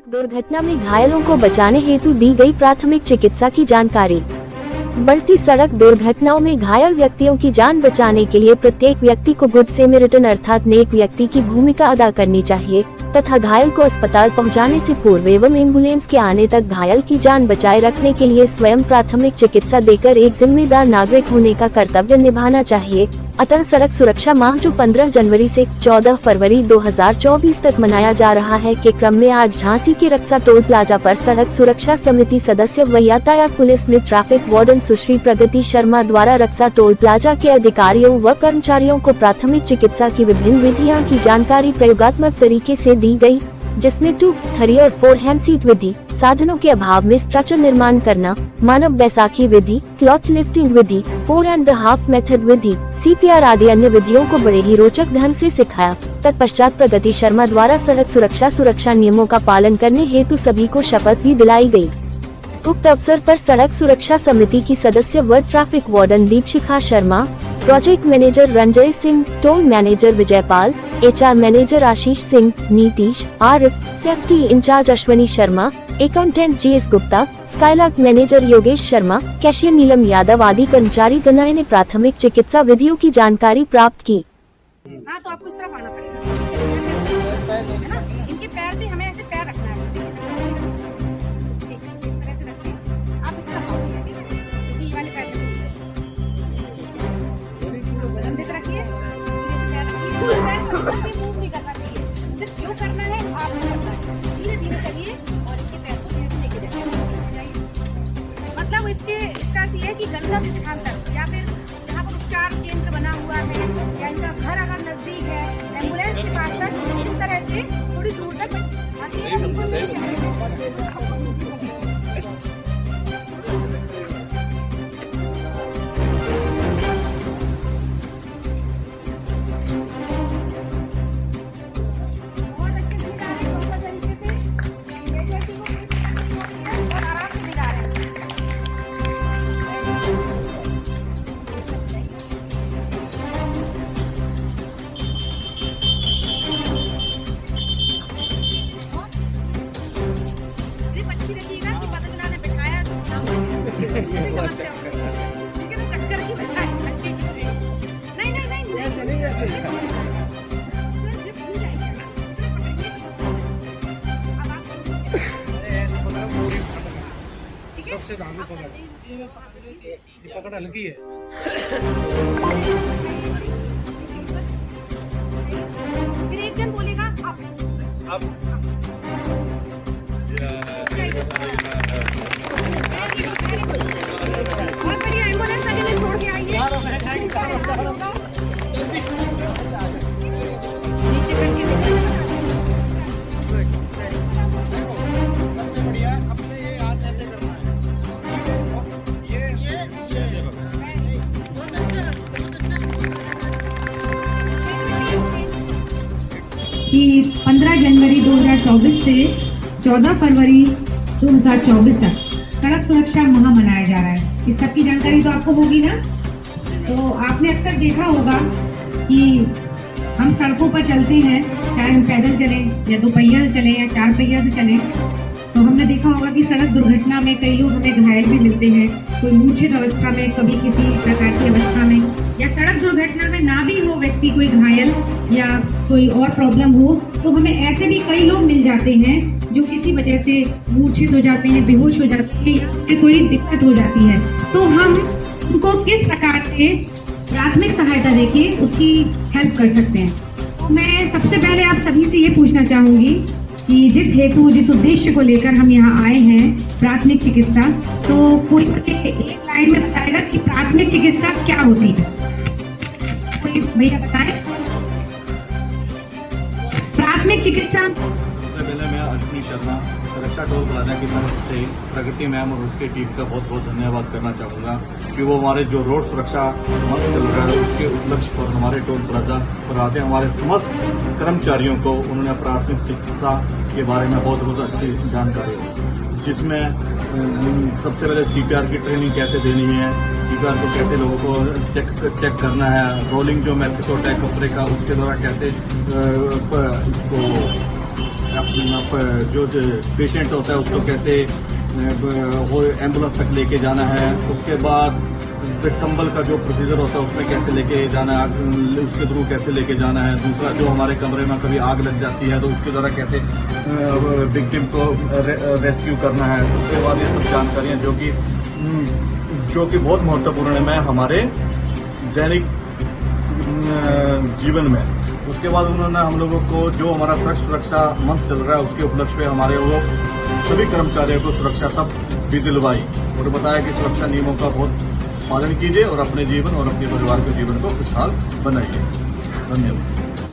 दुर्घटना में घायलों को बचाने हेतु दी गई प्राथमिक चिकित्सा की जानकारी। बढ़ती सड़क दुर्घटनाओं में घायल व्यक्तियों की जान बचाने के लिए प्रत्येक व्यक्ति को गुड सैमरिटन अर्थात नेक व्यक्ति की भूमिका अदा करनी चाहिए तथा घायल को अस्पताल पहुंचाने से पूर्व एवं एम्बुलेंस के आने तक घायल की जान बचाए रखने के लिए स्वयं प्राथमिक चिकित्सा देकर एक जिम्मेदार नागरिक होने का कर्तव्य निभाना चाहिए। अतः सड़क सुरक्षा माह जो 15 जनवरी से 14 फरवरी 2024 तक मनाया जा रहा है के क्रम में आज झांसी के रक्सा टोल प्लाजा पर सड़क सुरक्षा समिति सदस्य व यातायात पुलिस में ट्रैफिक वार्डन सुश्री प्रगति शर्मा द्वारा रक्सा टोल प्लाजा के अधिकारियों व कर्मचारियों को प्राथमिक चिकित्सा की विभिन्न विधियों की जानकारी प्रयोगात्मक तरीके से दी गई, जिसमें 2, 3 और 4 हैंड सीट विधि, साधनों के अभाव में स्ट्रक्चर निर्माण करना, मानव बैसाखी विधि, क्लॉथ लिफ्टिंग विधि, 4.5 मेथड विधि, CPR आदि अन्य विधियों को बड़े ही रोचक ढंग से सिखाया। तत्पश्चात प्रगति शर्मा द्वारा सड़क सुरक्षा नियमों का पालन करने हेतु सभी को शपथ भी दिलाई गई। उक्त अवसर पर सड़क सुरक्षा समिति की सदस्य व traffic warden Deepshikha Sharma, project manager Ranjay Singh, toll manager Vijaypal, HR manager Ashish Singh, Nitish, Arif, safety incharge Ashwani Sharma, accountant GS Gupta, Skylark manager Yogesh Sharma, cashier Neelam Yadav आदि कर्मचारी गणाएं ने प्राथमिक चिकित्सा विधियों की जानकारी प्राप्त की। हाँ, तो आपको इस तरफ आना पड़ेगा, है ना? इनके पैर भी हमें ऐसे पैर रखना है, ठीक है, इस तरह से रखिए। आप इस तरफ आओगे, ठीक है? क्योंकि ये वाले पैर लंबे पे रखिए, मूव नहीं करना चाहिए, सिर्फ जो करना है आपको करना है। धीरे-धीरे करिए और इनके पैर को धीरे लेके जाइए। मतलब इसका ये है कि गंतव्य स्थान तक या फिर जहाँ पर उपचार केंद्र बना हुआ है या इनका घर अगर नजदीक है, एम्बुलेंस के पास तक इस तरह से थोड़ी दूर तक सबसे आगे पकड़ हल्की है। फिर एक जन बोलेगा अब बहुत बढ़िया, एम्बुलेंस अकेले छोड़ के आइए। नीचे करके कि 15 जनवरी 2024 से 14 फरवरी 2024 तक सड़क सुरक्षा माह मनाया जा रहा है। इस सब की जानकारी तो आपको होगी ना। तो आपने अक्सर देखा होगा कि हम सड़कों पर चलते हैं, चाहे हम पैदल चलें या 2 पहिया से चलें या 4 पहिया से चलें, तो हमने देखा होगा कि सड़क दुर्घटना में कई लोग हमें घायल भी मिलते हैं, कोई मूर्छित अवस्था में, कभी किसी प्रकार की अवस्था में, या सड़क दुर्घटना में ना भी हो व्यक्ति कोई घायल या कोई और प्रॉब्लम हो, तो हमें ऐसे भी कई लोग मिल जाते हैं जो किसी वजह से मूर्छित हो जाते हैं, बेहोश हो जाते हैं या उससे कोई दिक्कत हो जाती है। तो हम उनको किस प्रकार से प्राथमिक सहायता देके उसकी हेल्प कर सकते हैं। तो मैं सबसे पहले आप सभी से ये पूछना चाहूँगी कि जिस उद्देश्य को लेकर हम यहाँ आए हैं प्राथमिक चिकित्सा, तो कोई एक लाइन में बताएगा कि प्राथमिक चिकित्सा क्या होती है। कोई भैया बताएं प्राथमिक चिकित्सा। पहले मैं अश्विनी शर्मा रक्षा टोल प्लाजा की तरफ से प्रगति मैम और उसके टीम का बहुत बहुत धन्यवाद करना चाहूँगा कि वो हमारे जो रोड सुरक्षा मंथ चल रहा है उसके उपलक्ष्य पर हमारे टोल प्लाजा पर आते हमारे समस्त कर्मचारियों को उन्होंने प्राथमिक चिकित्सा के बारे में बहुत बहुत अच्छी जानकारी दी, जिसमें सबसे पहले CPR की ट्रेनिंग कैसे देनी है, CPR को कैसे लोगों को चेक करना है, रोलिंग जो मेथड होता है कपड़े का उसके द्वारा कैसे इसको जो पेशेंट होता है उसको कैसे वो एम्बुलेंस तक लेके जाना है, उसके बाद कंबल का जो प्रोसीजर होता है उसमें कैसे लेके जाना है, उसके थ्रू कैसे लेके जाना है। दूसरा, जो हमारे कमरे में कभी आग लग जाती है तो उसके द्वारा कैसे विक्टिम को रेस्क्यू करना है। उसके बाद ये सब जानकारियाँ जो कि बहुत महत्वपूर्ण है हमारे दैनिक जीवन में। उसके बाद उन्होंने हम लोगों को जो हमारा सड़क सुरक्षा मंथ चल रहा है उसके उपलक्ष्य में हमारे लोग सभी कर्मचारियों को सुरक्षा सब भी दिलवाई और बताया कि सुरक्षा नियमों का बहुत पालन कीजिए और अपने जीवन और अपने परिवार के जीवन को खुशहाल बनाइए। धन्यवाद।